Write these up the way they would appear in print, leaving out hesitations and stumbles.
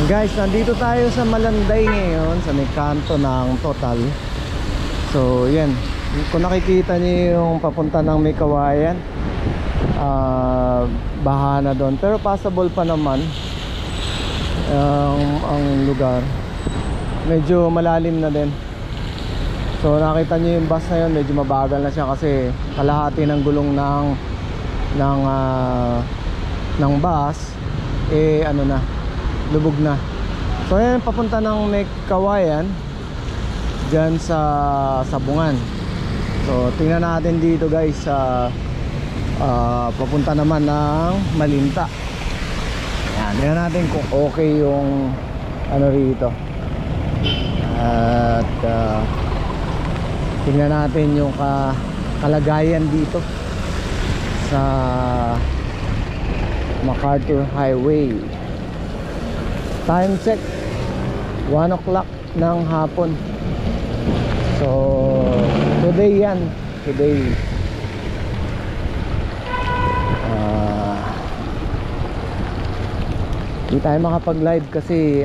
Guys, nandito tayo sa Malanday ngayon sa may kanto ng Total. So yan, kung nakikita niyo yung papunta ng may Kawayan, baha na doon, pero passable pa naman ang lugar. Medyo malalim na din. So nakita niyo yung bus na yun, medyo mabagal na siya kasi kalahati ng gulong ng bus ano na, lubog na. So ayan, papunta ng may Kawayan dyan sa Sabungan. So tingnan natin dito guys sa papunta naman ng Malinta. Ayan, tingnan natin kung okay yung ano rito. At tingnan natin yung kalagayan dito sa MacArthur Highway. Time check 1 o'clock ng hapon. So today yan, today hindi tayo makapag live kasi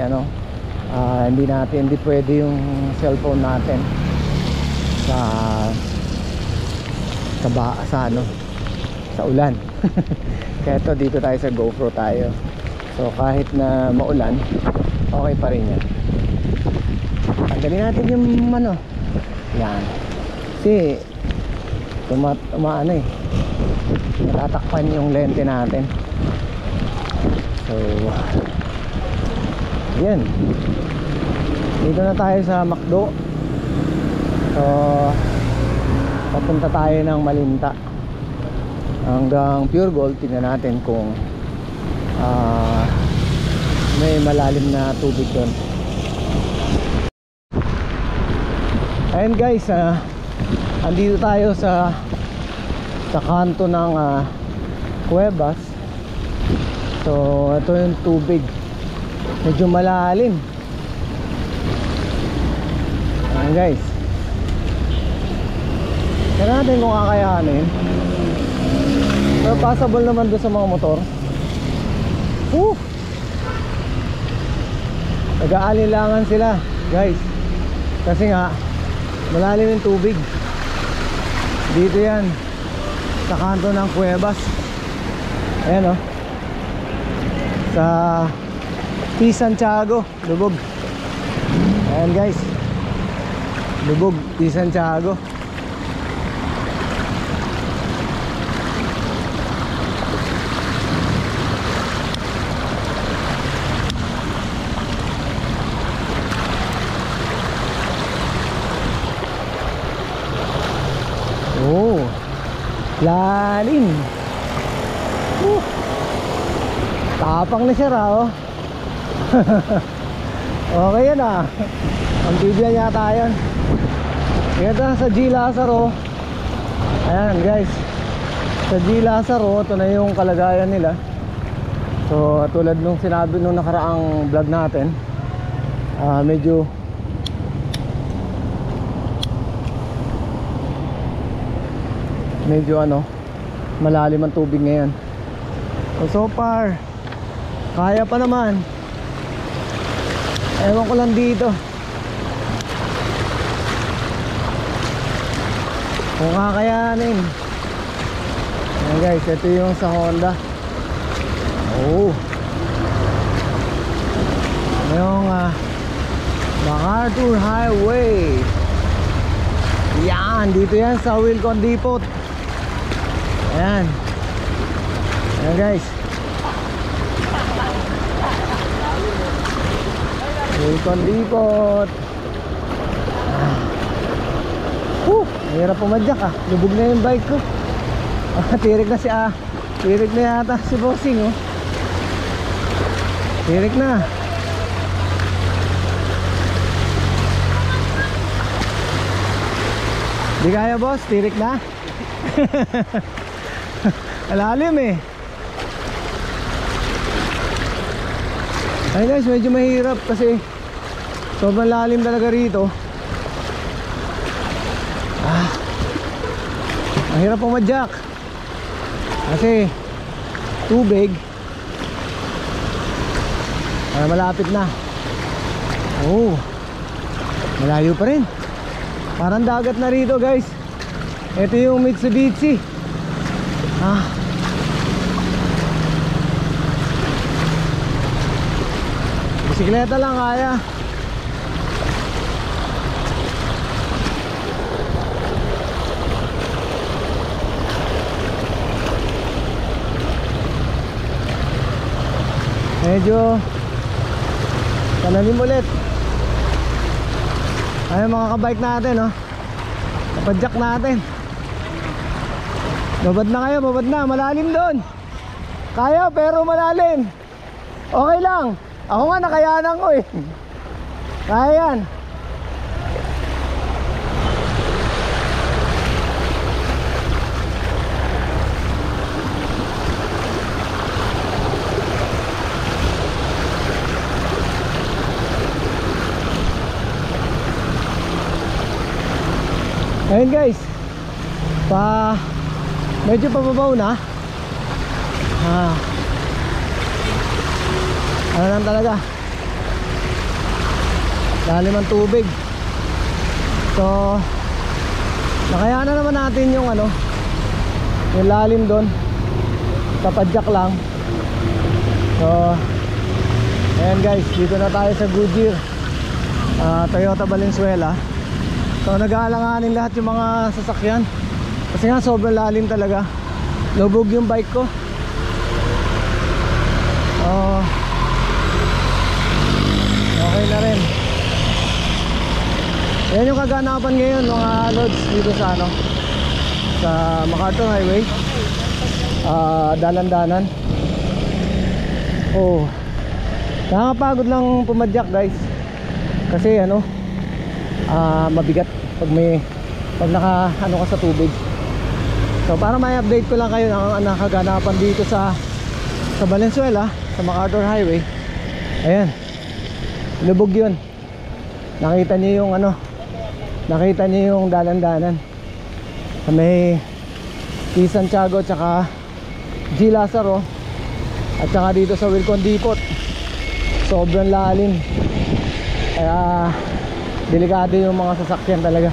hindi pwede yung cellphone natin sa ulan. Kaya dito tayo sa GoPro tayo. So kahit na maulan, okay pa rin yan. Tanggalin natin yung yan. Kasi natatakpan yung lente natin. So yan, dito na tayo sa McDo. So papunta tayo ng Malinta hanggang Pure Gold. Tingnan natin kung may malalim na tubig doon. Ayun guys, andito tayo sa kanto ng Cuevas. So ito yung tubig, medyo malalim. Ayan guys, tignan natin kung kakayanin. Pero passable naman doon sa mga motor. Nag-aalilangan sila guys kasi nga malalim yung tubig dito. Yan sa kanto ng Cuevas. Ayan sa P. Santiago, lubog. Ayan guys, lubog P. Santiago. Lalim. Tapang na siya raw. Okay yan ang bibigyan yata yan. Ito sa G. Lazaro. Ayan guys, sa G. Lazaro, ito na yung kalagayan nila. So tulad nung sinabi nung nakaraang vlog natin, medyo malalim ang tubig ngayon. So far kaya pa naman. Ewan ko lang dito kung kakayanin. Ayan guys, ito yung sa Honda. Yung MacArthur Highway. Yan, dito yan sa Wilcon Depot. Ayan. Ayan guys, Wilcon Depot. Mahirap pumadyak lubog na yung bike ko. Tirik na tirik na yata si Bossing tirik na. Di kaya boss, tirik na. Alalim Ay guys, medyo mahirap kasi sobrang lalim talaga rito. Mahirap pumadyak kasi tubig. Malapit na. Oh, malayo pa rin. Parang dagat na rito guys. Ito yung Mitsubishi. Bisikleta lang kaya. Medyo palalim ulit. Ayun mga kabike natin, oh. Napadjak natin. Babad na kayo, babad na. Malalim doon. Kaya pero malalim. Okay lang. Ako nga nakayanan ko eh. Kaya yan. Ayun guys, medyo pababaw na. Ano lang talaga, lalim ang tubig. So nakayanan naman natin yung yung lalim doon. Tapadjak lang. So ayan guys, dito na tayo sa Goodyear, Toyota Valenzuela. So nag-aalanganin lahat yung mga sasakyan kasi nga sobrang lalim talaga. Lubog yung bike ko. Okay na rin. Yan yung kaganapan ngayon mga lods dito sa sa MacArthur Highway. Dalan-danan. Oh, nakakapagod lang pumadyak guys. Kasi mabigat pag naka ka sa tubig. So para may update ko lang kayo ng nakaganapan dito sa Valenzuela, sa MacArthur Highway. Ayan, lubog yun. Nakita niyo yung nakita niyo yung dalan-danan sa may T. Santiago tsaka G. Lazaro, at saka dito sa Wilcon Depot. Sobrang lalim, kaya delikado yung mga sasakyan talaga.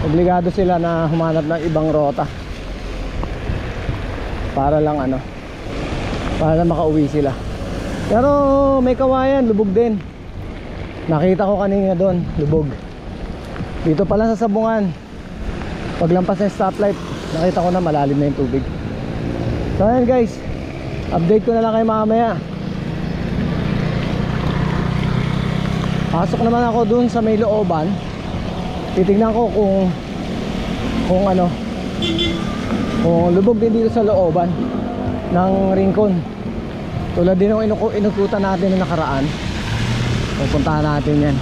Obligado sila na humanap ng ibang rota para lang para makauwi sila. Pero may kawayan, lubog din. Nakita ko kanina doon, lubog. Dito pala sa Sabungan, paglampas ng stoplight, nakita ko na malalim na yung tubig. So ayan guys, update ko na lang kayo mamaya. Pasok naman ako dun sa may looban. Titignan ko kung lubog din dito sa looban ng Rincon, tulad din ng inukutan natin na nakaraan. Pupuntahan natin yan.